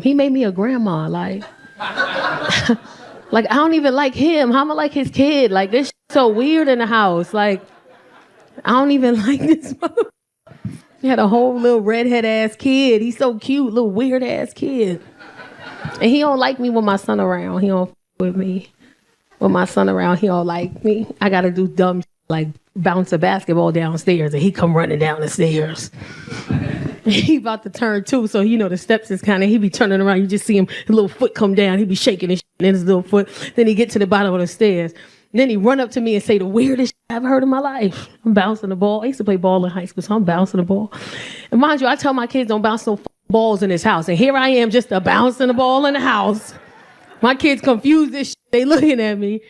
He made me a grandma. Like I don't even like him. How am I like his kid? Like, this so weird in the house. Like, I don't even like this mother. He had a whole little redhead ass kid. He's so cute, little weird ass kid. And he don't like me with my son around. He don't with me. With my son around, he don't like me. I gotta do dumb like bounce a basketball downstairs and he come running down the stairs. He about to turn 2, so you know the steps is kind of, he be turning around, you just see him, his little foot come down, he be shaking his in his little foot, then he get to the bottom of the stairs, and then he run up to me and say the weirdest I've ever heard in my life. I'm bouncing the ball. I used to play ball in high school, so I'm bouncing the ball. And mind you, I tell my kids don't bounce no balls in this house, and here I am just a bouncing the ball in the house. My kids confused this shit. They looking at me,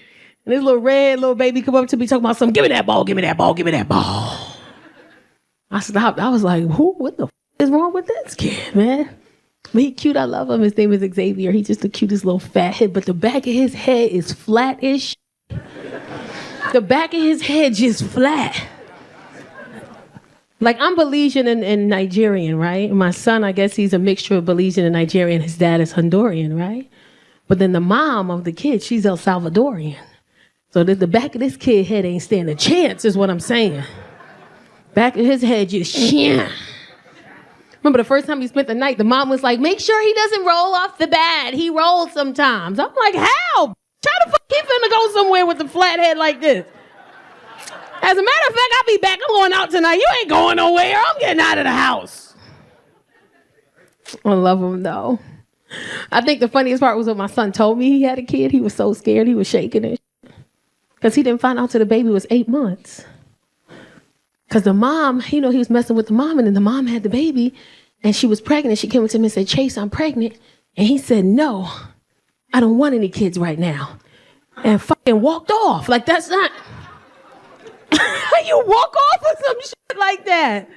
and this little red little baby come up to me talking about something, give me that ball, give me that ball, give me that ball. I stopped. I was like, what the is wrong with this kid, man? But he cute. I love him. His name is Xavier. He's just the cutest little fat head, but the back of his head is flat as shit. The back of his head just flat. Like, I'm Belizean and Nigerian, right? My son, I guess he's a mixture of Belizean and Nigerian. His dad is Honduran, right? But then the mom of the kid, she's El Salvadorian. So the back of this kid's head ain't stand a chance, is what I'm saying. Back of his head just yeah. Remember the first time he spent the night, the mom was like, make sure he doesn't roll off the bed. He rolls sometimes. I'm like, how? How the fuck he finna go somewhere with a flat head like this? As a matter of fact, I'll be back. I'm going out tonight. You ain't going nowhere. I'm getting out of the house. I love him, though. I think the funniest part was when my son told me he had a kid. He was so scared. He was shaking it. Because he didn't find out till the baby was 8 months. Because the mom, he was messing with the mom, and then the mom had the baby, and she was pregnant. She came up to him and said, Chase, I'm pregnant. And he said, no, I don't want any kids right now. And fucking walked off. Like, that's not... How you walk off with some shit like that?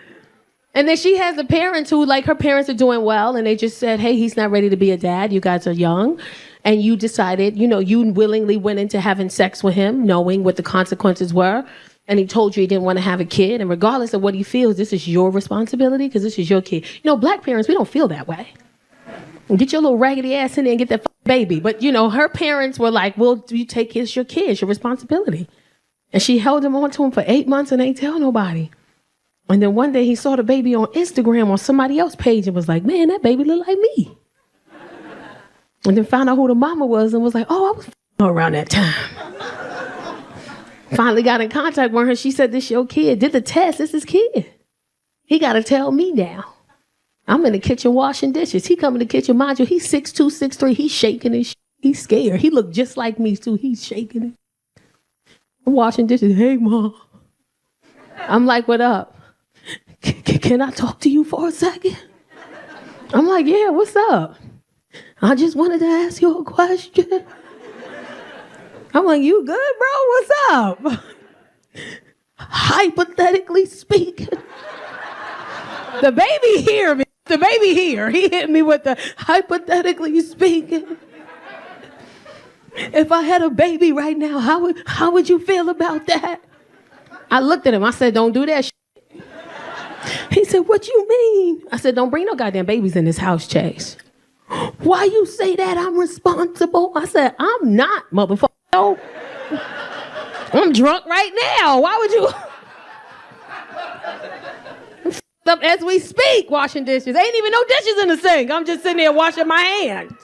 And then she has the parents who, like, her parents are doing well, and they just said, hey, he's not ready to be a dad. You guys are young. And you decided, you willingly went into having sex with him, knowing what the consequences were. And he told you he didn't want to have a kid. And regardless of what he feels, this is your responsibility because this is your kid. Black parents, we don't feel that way. Get your little raggedy ass in there and get that baby. But, her parents were like, well, you take it's your kid, it's your responsibility. And she held him on to him for 8 months and ain't tell nobody. And then one day he saw the baby on Instagram on somebody else's page and was like, man, that baby look like me. And then found out who the mama was and was like, oh, I was around that time. Finally got in contact with her. She said, this your kid. Did the test. This is his kid. He got to tell me now. I'm in the kitchen washing dishes. He come in the kitchen. Mind you, he's 6'2", 6'3". He's shaking and he's scared. He looked just like me, too. He's shaking it. I'm washing dishes. Hey, Mom. I'm like, what up? Can I talk to you for a second? I'm like, yeah, what's up? I just wanted to ask you a question. I'm like, you good, bro? What's up? Hypothetically speaking. The baby here, man. The baby here. He hit me with the hypothetically speaking. If I had a baby right now, how would you feel about that? I looked at him. I said, don't do that shit. He said, what you mean? I said, don't bring no goddamn babies in this house, Chase. Why you say that I'm responsible? I said, I'm not, motherfucker. I'm drunk right now. Why would you? I'm up as we speak, washing dishes. Ain't even no dishes in the sink. I'm just sitting there washing my hands.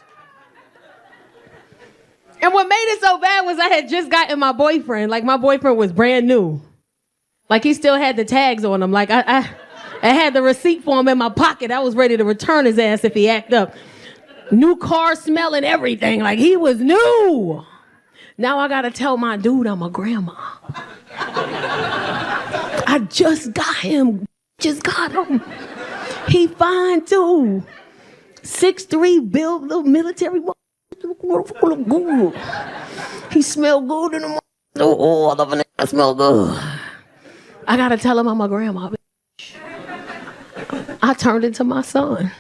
And what made it so bad was I had just gotten my boyfriend. Like, my boyfriend was brand new. Like, he still had the tags on him. Like, I had the receipt for him in my pocket. I was ready to return his ass if he act up. New car smell and everything. Like, he was new. Now I gotta tell my dude I'm a grandma. I just got him. He fine too. 6'3", built little military. He smell good in the morning. Oh, I love it. I smell good. I gotta tell him I'm a grandma. I turned into my son.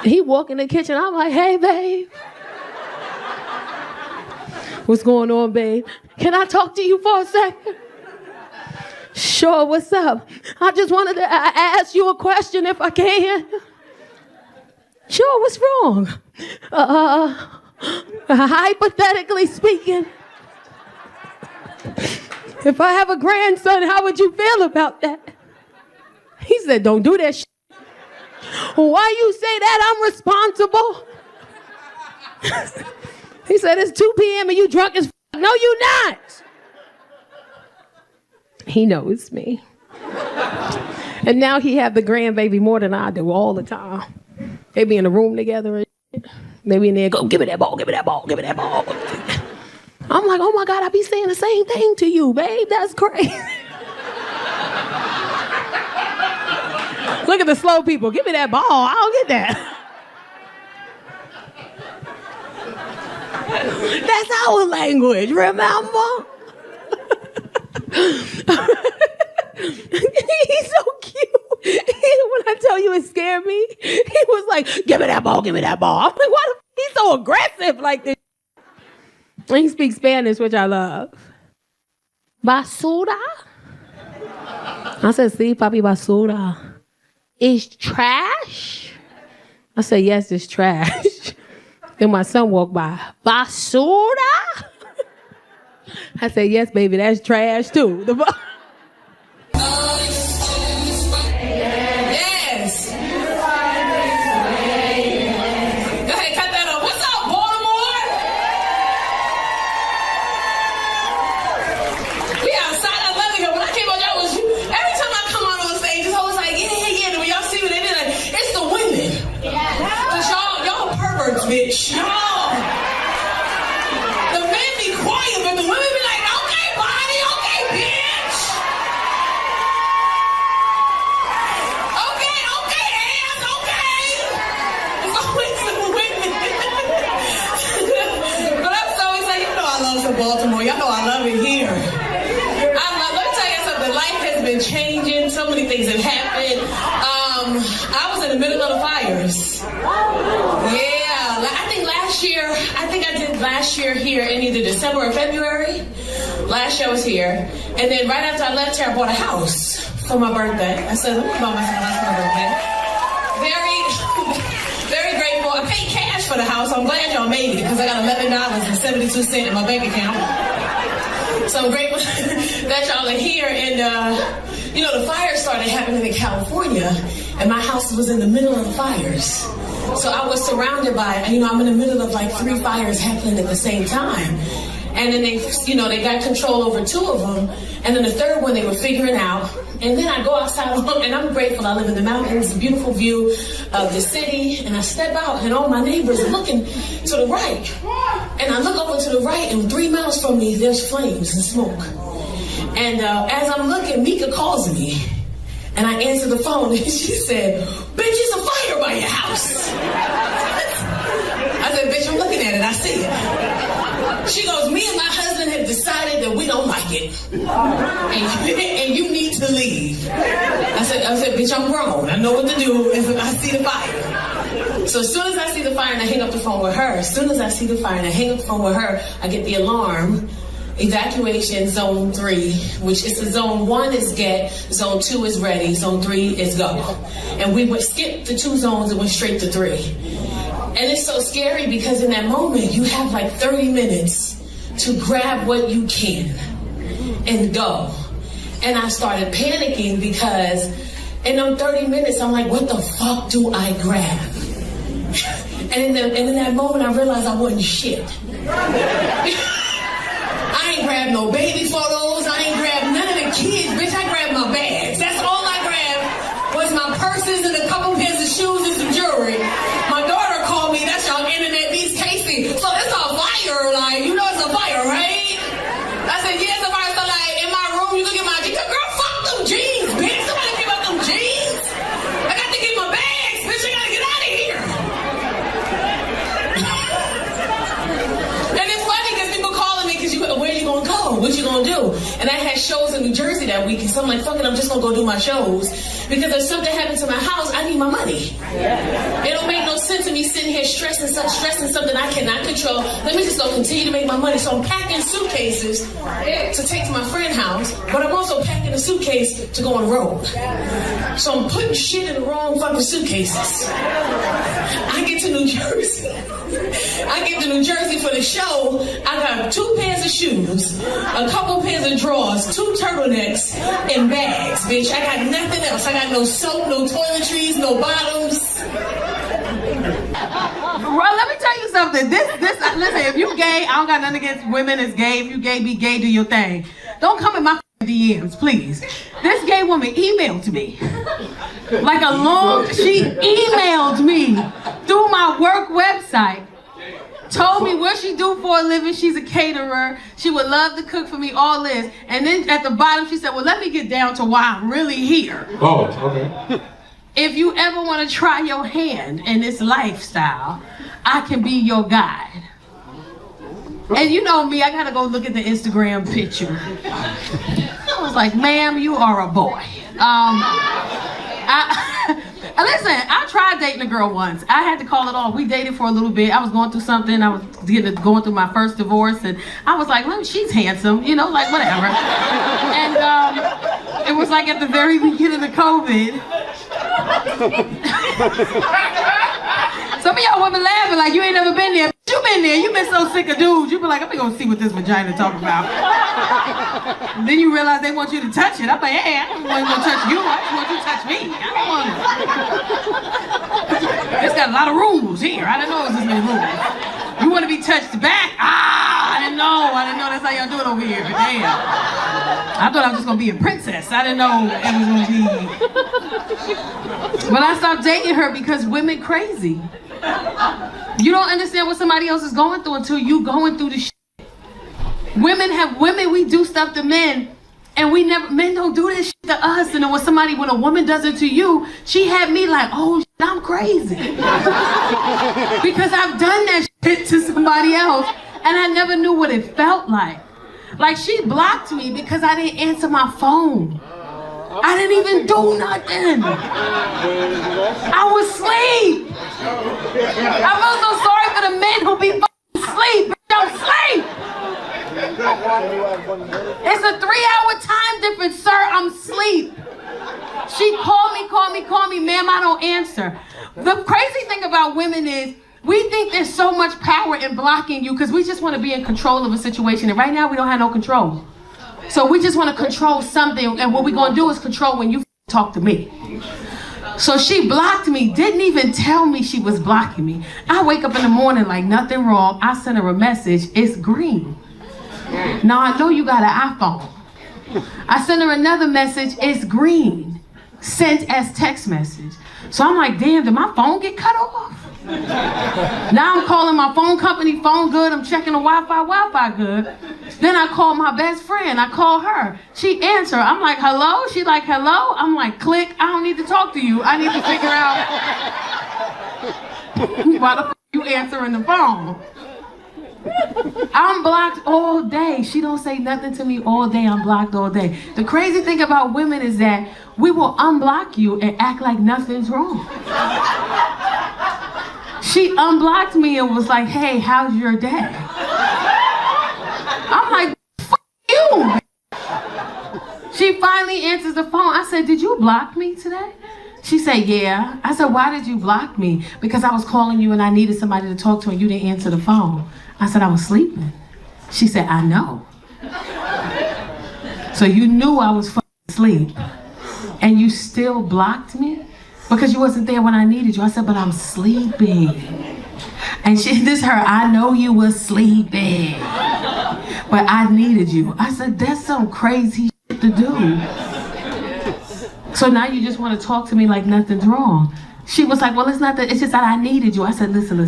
He walk in the kitchen. I'm like, hey, babe. What's going on, babe? Can I talk to you for a second? Sure, what's up? I just wanted to ask you a question if I can. Sure, what's wrong? Hypothetically speaking, if I have a grandson, how would you feel about that? He said, don't do that shit. Why you say that? I'm responsible. He said, it's 2 p.m. and you drunk as f***. No, you not. He knows me. And now he have the grandbaby more than I do all the time. They be in the room together and shit. They be in there, go, give me that ball, give me that ball, give me that ball. I'm like, oh my God, I be saying the same thing to you, babe. That's crazy. Look at the slow people. Give me that ball. I don't get that. That's our language, remember? He's so cute. When I tell you it scared me, he was like, give me that ball, give me that ball. I'm like, why he's so aggressive like this? And he speaks Spanish, which I love. Basura? I said, sí, papi, basura. It's trash? I said, yes, it's trash. Then my son walked by. Basura? I said, yes, baby, that's trash too. Yes. Go ahead, cut that off. What's up, Baltimore? We outside. I love it here. When I came out, y'all was, every time I come out on stage, it's always like, yeah. And when y'all see me, they be like, it's the women. Cause y'all perverts, bitch. Y'all. The men be quiet, but the women be like, okay, body, okay, bitch. Okay, ass, okay. It's always the women. But I'm so excited. You know I love some Baltimore. Y'all know I love it here. Let me tell you something. Life has been changing. So many things have happened. I was in the middle of the fires. Yeah, I think I did last year here in either December or February. Last year I was here. And then right after I left here, I bought a house for my birthday. I said, let me buy myself a house for my birthday. Very, very grateful. I paid cash for the house. I'm glad y'all made it because I got $11.72 in my bank account. So I'm grateful that y'all are here. And, the fires started happening in California. And my house was in the middle of the fires. So I was surrounded by, I'm in the middle of like 3 fires happening at the same time. And then they got control over 2 of them. And then the third one they were figuring out. And then I go outside, and I'm grateful I live in the mountains, beautiful view of the city. And I step out, and all my neighbors are looking to the right. And I look over to the right, and 3 miles from me, there's flames and smoke. And as I'm looking, Mika calls me. And I answered the phone, and she said, bitch, it's a fire by your house. I said, bitch, I'm looking at it. I see it. She goes, me and my husband have decided that we don't like it. And you need to leave. I said, bitch, I'm grown. I know what to do if I see the fire. So as soon as I see the fire and I hang up the phone with her, I get the alarm. Evacuation zone 3, which is the zone 1 is get, zone 2 is ready, zone 3 is go. And we would skip the 2 zones and went straight to 3. And it's so scary because in that moment you have like 30 minutes to grab what you can and go. And I started panicking because in them 30 minutes I'm like, what the fuck do I grab? And in that moment I realized I wasn't shit. I ain't grabbed no baby photos. I ain't grabbed none of the kids. Bitch, I grabbed my bags. That's all I grabbed was my purses and a couple pairs of shoes and some jewelry. My daughter called me. That's y'all internet needs Casey. So it's a fire. Like, you know it's a fire, right? I said, yeah, it's a fire. So like, in my room, you can get my jeans. Girl, fuck them jeans, bitch. Somebody give up them jeans. I got to get my bags. Bitch, I got to get out of here. And it's funny because people calling me because where you gonna go? What you gonna do? And I had shows in New Jersey that week, and so I'm like, fuck it, I'm just gonna go do my shows because if something happened to my house, I need my money. It don't make no sense to me me sitting here stressing something I cannot control. Let me just go continue to make my money. So I'm packing suitcases to take to my friend's house, but I'm also packing a suitcase to go on the road. So I'm putting shit in the wrong fucking suitcases. I get to New Jersey. For the show. I got 2 pairs of shoes, a couple pairs of drawers, 2 turtlenecks, and bags, bitch. I got nothing else. I got no soap, no toiletries, no bottoms. Well, let me tell you something. Listen, if you gay, I don't got nothing against women. It's gay. If you gay, be gay, do your thing. Don't come in my DMs, please. This gay woman emailed me. She emailed me through my work website. Told me what she do for a living. She's a caterer. She would love to cook for me, all this. And then at the bottom, she said, well, let me get down to why I'm really here. Oh, okay. If you ever want to try your hand in this lifestyle, I can be your guide. And you know me, I gotta go look at the Instagram picture. I was like, ma'am, you are a boy. Listen, I tried dating a girl once. I had to call it off. We dated for a little bit. I was going through something. I was going through my first divorce, and I was like, she's handsome, whatever. And it was like at the very beginning of COVID. Some of y'all women laughing like you ain't never been there. You been there. You been so sick of dudes. You be like, I'm gonna go see what this vagina talking about. And then you realize they want you to touch it. I'm like, hey, I don't want to touch you. I just want you to touch me. I don't want to. It's got a lot of rules here. I didn't know it was this many rules. You want to be touched back? I didn't know. That's how y'all do it over here. Damn. I thought I was just gonna be a princess. I didn't know it was gonna be. But I stopped dating her because women crazy. You don't understand what somebody else is going through until you going through the shit. Women, we do stuff to men, and men don't do this shit to us. And then when a woman does it to you, she had me like, oh shit, I'm crazy. Because I've done that shit to somebody else, and I never knew what it felt like. Like, she blocked me because I didn't answer my phone. I didn't even do nothing. I was asleep. I feel so sorry for the men who be asleep. Don't sleep. It's a 3-hour time difference, sir. I'm asleep. She called me, ma'am, I don't answer. The crazy thing about women is we think there's so much power in blocking you because we just want to be in control of a situation. And right now we don't have no control. So we just want to control something, and what we're going to do is control when you talk to me. So she blocked me, didn't even tell me she was blocking me. I wake up in the morning like nothing wrong. I send her a message, it's green. Now I know you got an iPhone. I send her another message, it's green. Sent as text message. So I'm like, damn, did my phone get cut off? Now I'm calling my phone company, phone good, I'm checking the Wi-Fi good. Then I call my best friend, I call her. She answer, I'm like, hello? She like, hello? I'm like, click, I don't need to talk to you. I need to figure out why the f*** you answering the phone. I'm blocked all day. She don't say nothing to me all day. I'm blocked all day. The crazy thing about women is that we will unblock you and act like nothing's wrong. She unblocked me and was like, hey, how's your day? I'm like, fuck you. She finally answers the phone. I said, did you block me today? She said, yeah. I said, why did you block me? Because I was calling you and I needed somebody to talk to and you didn't answer the phone. I said, I was sleeping. She said, I know. So you knew I was fucking asleep and you still blocked me? Because you wasn't there when I needed you. I said, but I'm sleeping. And I know you was sleeping, but I needed you. I said, that's some crazy shit to do. So now you just want to talk to me like nothing's wrong. She was like, well, it's not that, it's just that I needed you. I said, listen.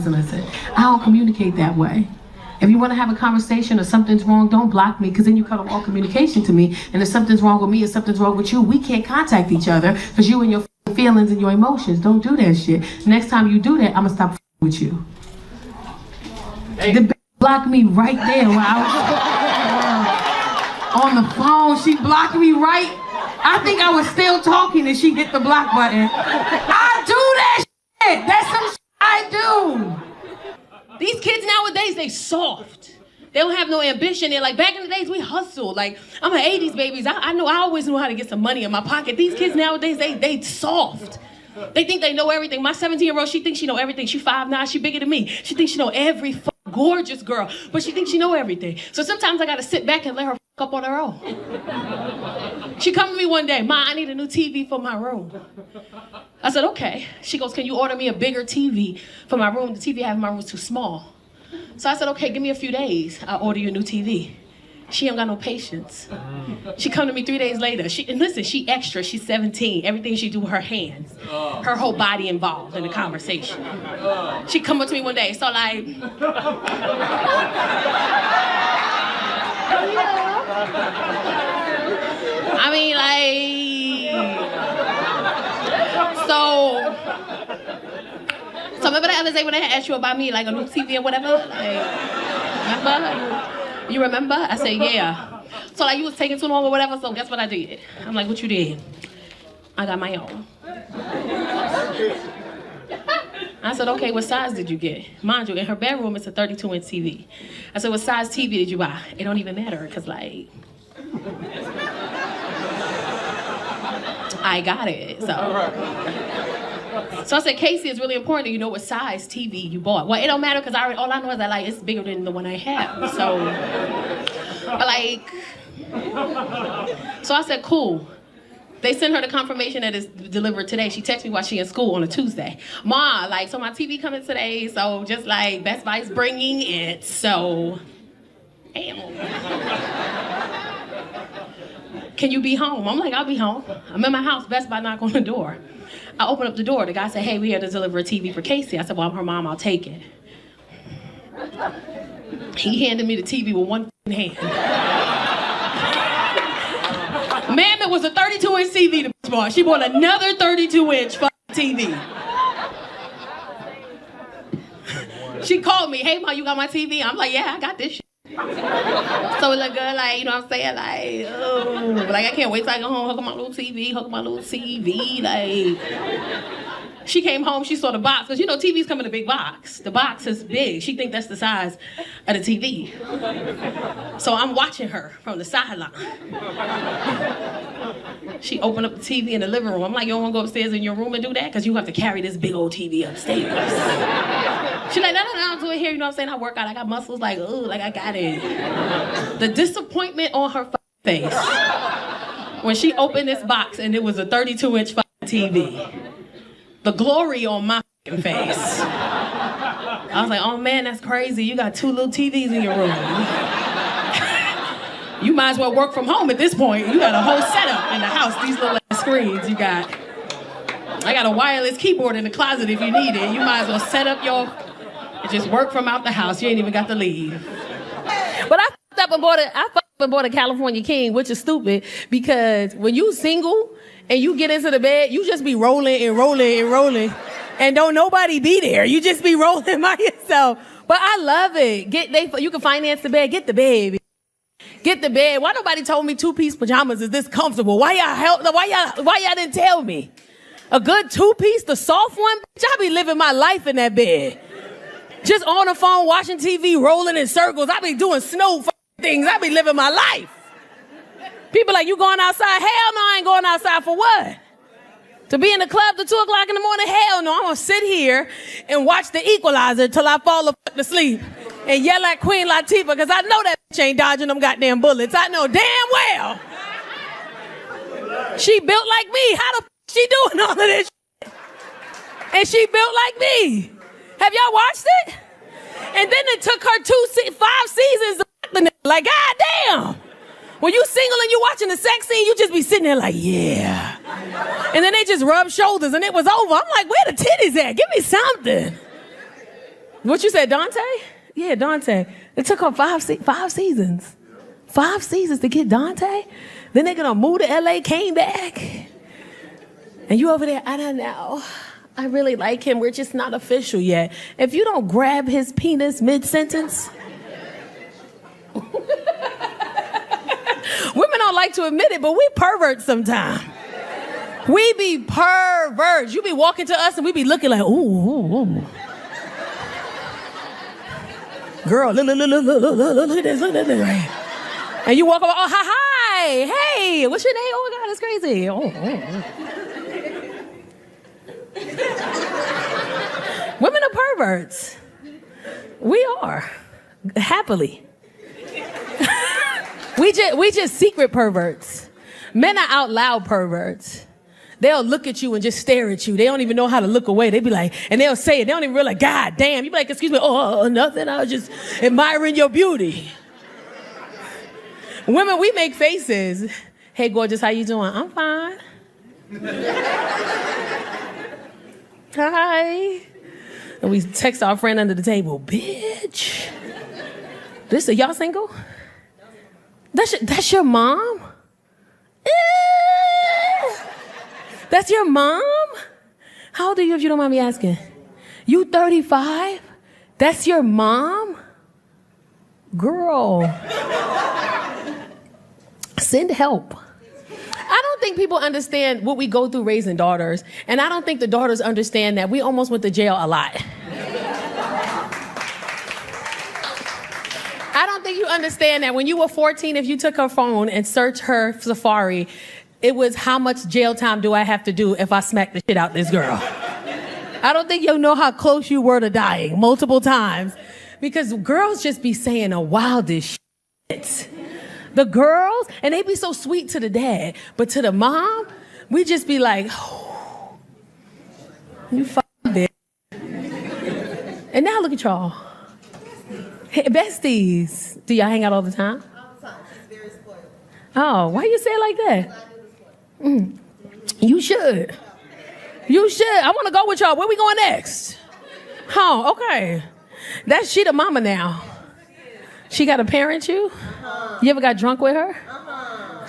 I don't communicate that way. If you want to have a conversation or something's wrong, don't block me, because then you cut off all communication to me. And if something's wrong with me or something's wrong with you, we can't contact each other because you and your feelings and your emotions. Don't do that shit. Next time you do that, I'm going to stop with you. Hey. The bitch blocked me right there while I was on the phone. She blocked me right. I think I was still talking and she hit the block button. I do that shit. That's some shit I do. they soft. They don't have no ambition. They're like, back in the days, we hustled. Like, I'm an 80s baby. I always knew how to get some money in my pocket. These kids nowadays, they soft. They think they know everything. My 17-year-old, she thinks she know everything. She 5'9", she bigger than me. She thinks she know every gorgeous girl, but she thinks she know everything. So sometimes I gotta sit back and let her up on her own. She come to me one day, Ma, I need a new TV for my room. I said, okay. She goes, can you order me a bigger TV for my room? The TV I have in my room is too small. So I said, okay, give me a few days. I'll order you a new TV. She ain't got no patience. She come to me 3 days later. And listen, she extra, she's 17. Everything she do with her hands. Her whole body involved in the conversation. She come up to me one day, so like, I mean, like, so remember the other day when I had asked you about me, like a new TV or whatever? Like, remember? You remember? I said, yeah. So like you was taking too long or whatever, so guess what I did? I'm like, what you did? I got my own. I said, okay, what size did you get? Mind you, in her bedroom, it's a 32-inch TV. I said, what size TV did you buy? It don't even matter, because like, I got it, So I said, Casey, it's really important that you know what size TV you bought. Well, it don't matter because all I know is that like it's bigger than the one I have. So, but like, so I said, cool. They sent her the confirmation that it's delivered today. She texted me while she in school on a Tuesday. Ma, like, so my TV coming today. So just like Best Buy's bringing it. So, damn. Can you be home? I'm like, I'll be home. I'm in my house. Best Buy knock on the door. I open up the door. The guy said, hey, we had to deliver a TV for Casey. I said, well, I'm her mom. I'll take it. He handed me the TV with one hand. Ma'am, it was a 32-inch TV to bought. She bought another 32-inch TV. She called me, hey, Ma, you got my TV? I'm like, yeah, I got this shit. So it look good, like, you know what I'm saying? Like, oh, like I can't wait till I go home, hook up my little TV, like. She came home, she saw the box, because you know TVs come in a big box. The box is big. She think that's the size of the TV. So I'm watching her from the sideline. She opened up the TV in the living room. I'm like, you don't want to go upstairs in your room and do that? Because you have to carry this big old TV upstairs. She's like, no, I'll do it here. You know what I'm saying? I work out, I got muscles, like, ooh, like I got it. The disappointment on her face when she opened this box and it was a 32-inch TV. The glory on my face. I was like, oh man, that's crazy. You got 2 little TVs in your room. You might as well work from home at this point. You got a whole setup in the house, these little screens you got. I got a wireless keyboard in the closet if you need it. You might as well set up and just work from out the house. You ain't even got to leave. But I fucked up and bought a California King, which is stupid because when you single and you get into the bed, you just be rolling and rolling and rolling. And don't nobody be there. You just be rolling by yourself. But I love it. You can finance the bed. Get the bed. Get the bed. Why nobody told me 2-piece pajamas is this comfortable? Why y'all didn't tell me? A good 2-piece, the soft one? Bitch, I be living my life in that bed. Just on the phone, watching TV, rolling in circles. I be doing snow things. I be living my life. People like, you going outside? Hell no, I ain't going outside for what? To be in the club till 2 o'clock in the morning? Hell no, I'm going to sit here and watch The Equalizer till I fall asleep and yell at Queen Latifah because I know that bitch ain't dodging them goddamn bullets. I know damn well. She built like me. How the she doing all of this shit? And she built like me. Have y'all watched it? And then it took her 5 seasons to like, goddamn. When you single and you watching the sex scene, you just be sitting there like, yeah. And then they just rub shoulders and it was over. I'm like, where the titties at? Give me something. What you said, Dante? Yeah, Dante. It took her 5 seasons. 5 seasons to get Dante? Then they're going to move to LA, came back. And you over there, I don't know. I really like him. We're just not official yet. If you don't grab his penis mid-sentence. Women don't like to admit it, but we perverts sometimes. We be perverts. You be walking to us and we be looking like, ooh, ooh, ooh. Girl, look at this, look at this. And you walk over, oh, hi, hey, what's your name? Oh my God, it's crazy. Women are perverts. We are, happily. we just secret perverts. Men are out loud perverts. They'll look at you and just stare at you. They don't even know how to look away. They be like, and they'll say it. They don't even realize, God damn. You be like, excuse me, nothing. I was just admiring your beauty. Women, we make faces. Hey, gorgeous, how you doing? I'm fine. Hi. And we text our friend under the table, bitch. Y'all single? That's your mom? That's your mom? How old are you, if you don't mind me asking? You 35? That's your mom? Girl. Send help. I don't think people understand what we go through raising daughters, and I don't think the daughters understand that we almost went to jail a lot. I don't think you understand that when you were 14, if you took her phone and searched her Safari, it was how much jail time do I have to do if I smack the shit out this girl. I don't think you'll know how close you were to dying multiple times, because girls just be saying the wildest shit. The girls, and they be so sweet to the dad, but to the mom, we just be like, oh, you fucking bitch. And now look at y'all. Hey, besties, do y'all hang out all the time? All the time. She's very spoiled. Oh, why you say it like that? You should. You should. I want to go with y'all. Where we going next? Oh, okay. She the mama now. She got to parent you? Uh-huh. You ever got drunk with her? Uh-huh.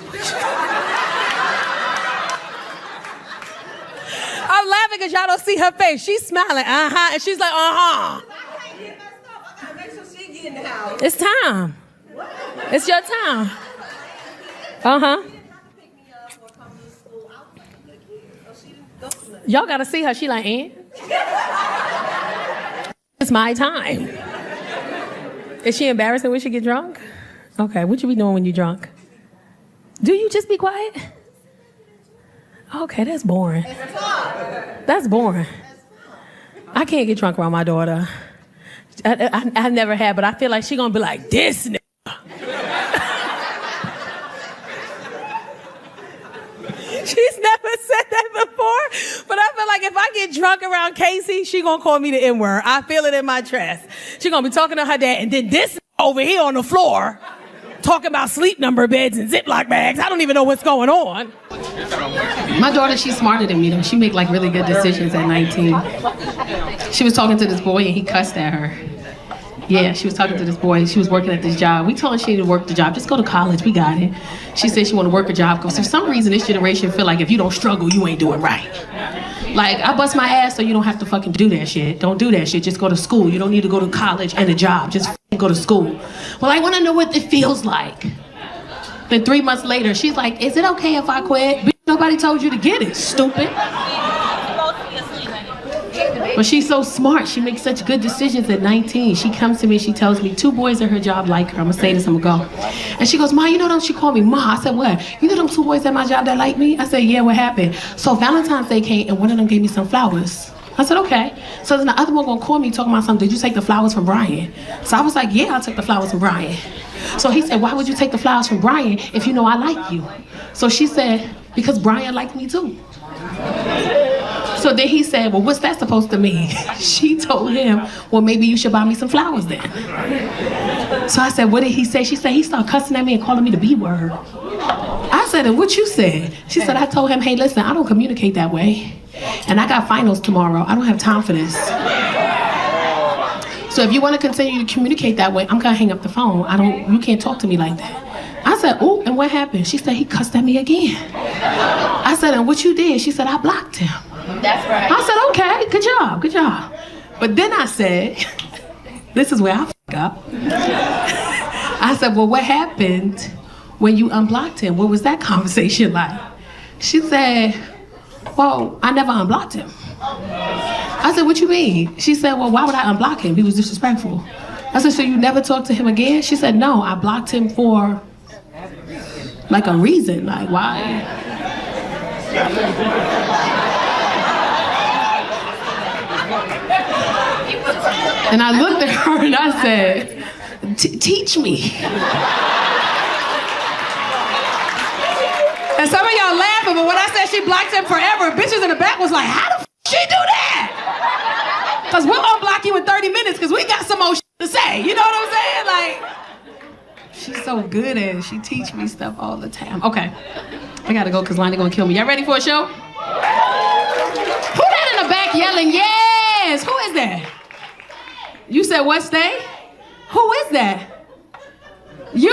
I'm laughing because y'all don't see her face. She's smiling, uh-huh, and she's like, uh-huh. I can't get messed up. I gotta make sure she get in the house. It's time. What? It's your time. Uh-huh. Y'all gotta see her. She like, it's my time. Is she embarrassing when she get drunk? Okay, what you be doing when you drunk? Do you just be quiet? Okay, that's boring. That's boring. I can't get drunk around my daughter. I never have, but I feel like she gonna be like, this nigga. She's never said that before, but I feel like if I get drunk around Casey, she gonna call me the N-word. I feel it in my chest. She gonna be talking to her dad, and then this over here on the floor talking about sleep number beds and Ziploc bags. I don't even know what's going on. My daughter, she's smarter than me though. She make like really good decisions at 19. She was talking to this boy and he cussed at her. Yeah, she was talking to this boy. She was working at this job. We told her she needed to work the job. Just go to college. We got it. She said she want to work a job because for some reason this generation feel like if you don't struggle, you ain't doing right. Like, I bust my ass so you don't have to fucking do that shit. Don't do that shit. Just go to school. You don't need to go to college and a job. Just go to school. Well, I want to know what it feels like. Then 3 months later, she's like, is it okay if I quit? Nobody told you to get it, stupid. But she's so smart. She makes such good decisions at 19. She comes to me, she tells me 2 boys at her job like her. I'm gonna say this, I'm gonna go. And she goes, Ma, you know them? She called me Ma. I said, what? You know them 2 boys at my job that like me? I said, yeah, what happened? So Valentine's Day came and one of them gave me some flowers. I said, okay. So then the other one gonna call me talking about something. Did you take the flowers from Brian? So I was like, yeah, I took the flowers from Brian. So he said, why would you take the flowers from Brian if you know I like you? So she said, because Brian liked me too. So then he said, well, what's that supposed to mean? She told him, well, maybe you should buy me some flowers then. So I said, what did he say? She said, he started cussing at me and calling me the B word. I said, and what you said? She said, I told him, hey, listen, I don't communicate that way. And I got finals tomorrow. I don't have time for this. So if you want to continue to communicate that way, I'm going to hang up the phone. You can't talk to me like that. I said, oh, and what happened? She said, he cussed at me again. I said, and what you did? She said, I blocked him. That's right. I said, okay, good job, good job. But then I said, this is where I fuck up. I said, well, what happened when you unblocked him? What was that conversation like? She said, well, I never unblocked him. I said, what you mean? She said, well, why would I unblock him? He was disrespectful. I said, so you never talked to him again? She said, no, I blocked him for like a reason. Like, why? And I looked at her and I said, teach me. And some of y'all laughing, but when I said she blocked him forever, bitches in the back was like, how the she do that? Because we'll unblock you in 30 minutes because we got some more to say. You know what I'm saying? Like, she's so good at it. She teach me stuff all the time. Okay, I gotta go because Lonnie gonna kill me. Y'all ready for a show? Who that in the back yelling, yes? Who is that? You said what, Stay? Who is that? You?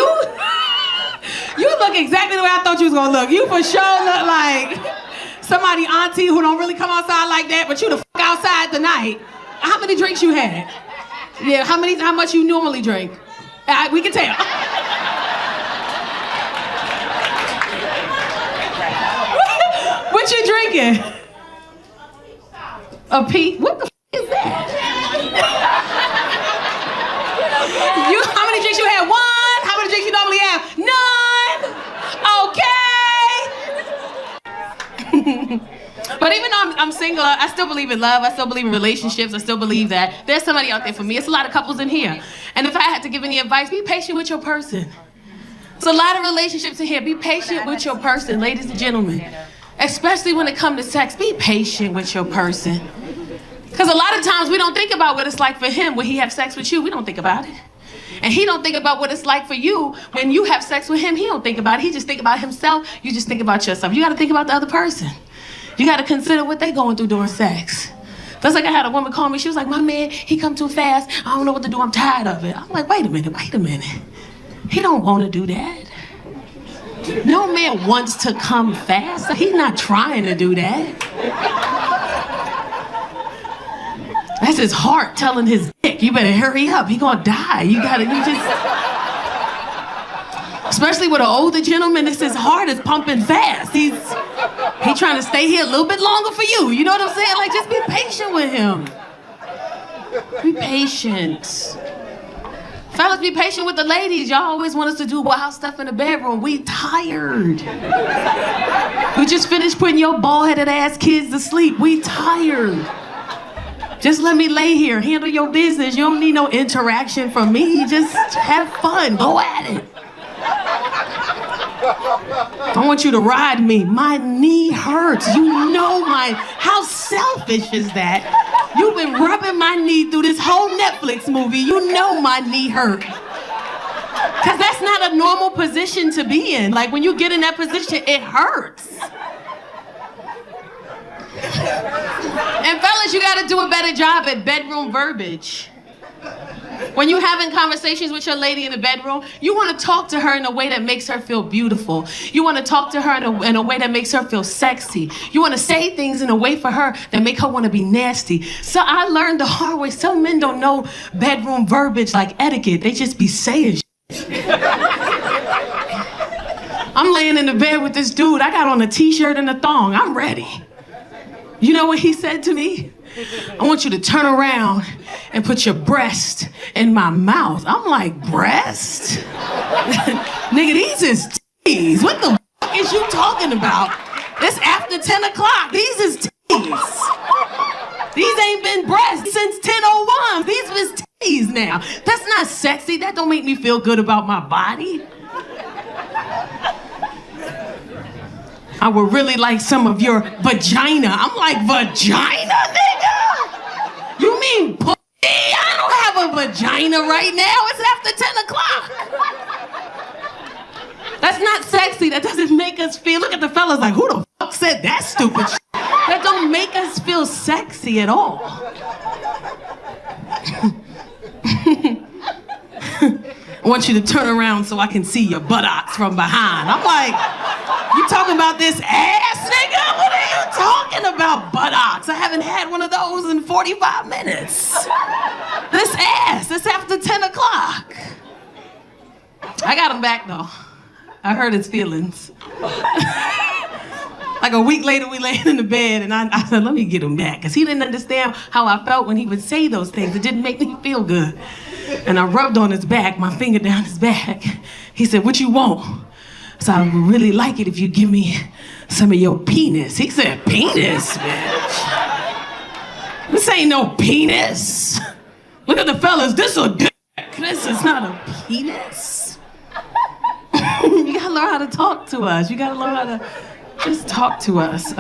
You look exactly the way I thought you was gonna look. You for sure look like somebody auntie who don't really come outside like that, but you the fuck outside tonight. How many drinks you had? Yeah, how much you normally drink? We can tell. What you drinking? A pee? What the f is that? How many drinks you had? One? How many drinks you normally have? None. Okay. But even though I'm single, I still believe in love. I still believe in relationships. I still believe that there's somebody out there for me. It's a lot of couples in here. And if I had to give any advice, be patient with your person. It's a lot of relationships in here. Be patient with your person, ladies and gentlemen. Especially when it comes to sex, be patient with your person. Because a lot of times we don't think about what it's like for him when he have sex with you. We don't think about it. And he don't think about what it's like for you when you have sex with him. He don't think about it. He just think about himself. You just think about yourself. You got to think about the other person. You got to consider what they going through during sex. That's like I had a woman call me. She was like, my man, he come too fast. I don't know what to do. I'm tired of it. I'm like, wait a minute. He don't want to do that. No man wants to come fast. He's not trying to do that. That's his heart telling his dick, you better hurry up. He gonna die. Especially with an older gentleman, it's his heart is pumping fast. He trying to stay here a little bit longer for you. You know what I'm saying? Like, just be patient with him. Be patient. Fellas, be patient with the ladies. Y'all always want us to do wild stuff in the bedroom. We tired. We just finished putting your bald-headed ass kids to sleep. We tired. Just let me lay here, handle your business. You don't need no interaction from me. Just have fun, go at it. I want you to ride me. My knee hurts. You know how selfish is that? You've been rubbing my knee through this whole Netflix movie. You know my knee hurt. Because that's not a normal position to be in. Like, when you get in that position, it hurts. And fellas, you gotta do a better job at bedroom verbiage. When you're having conversations with your lady in the bedroom, you want to talk to her in a way that makes her feel beautiful. You want to talk to her in a way that makes her feel sexy. You want to say things in a way for her that make her want to be nasty. So I learned the hard way. Some men don't know bedroom verbiage like etiquette. They just be saying shit. I'm laying in the bed with this dude. I got on a t-shirt and a thong. I'm ready. You know what he said to me? I want you to turn around and put your breast in my mouth. I'm like, breast? Nigga, these is titties. What the fuck is you talking about? It's after 10 o'clock. These is titties. These ain't been breasts since 10:01. These is titties now. That's not sexy. That don't make me feel good about my body. I would really like some of your vagina. I'm like, vagina, nigga? You mean pussy? I don't have a vagina right now. It's after 10 o'clock. That's not sexy. That doesn't make us feel. Look at the fellas like, who the fuck said that stupid shit? That don't make us feel sexy at all. I want you to turn around so I can see your buttocks from behind. I'm like, you talking about this ass, nigga? What are you talking about, buttocks? I haven't had one of those in 45 minutes. This ass, it's after 10 o'clock. I got him back, though. I hurt his feelings. Like a week later, we laying in the bed, and I said, let me get him back. Because he didn't understand how I felt when he would say those things. It didn't make me feel good. And I rubbed on his back, my finger down his back. He said, what you want? So I would really like it if you give me some of your penis. He said, penis, bitch. This ain't no penis. Look at the fellas, this a dick. This is not a penis. You gotta learn how to talk to us. You gotta learn how to just talk to us.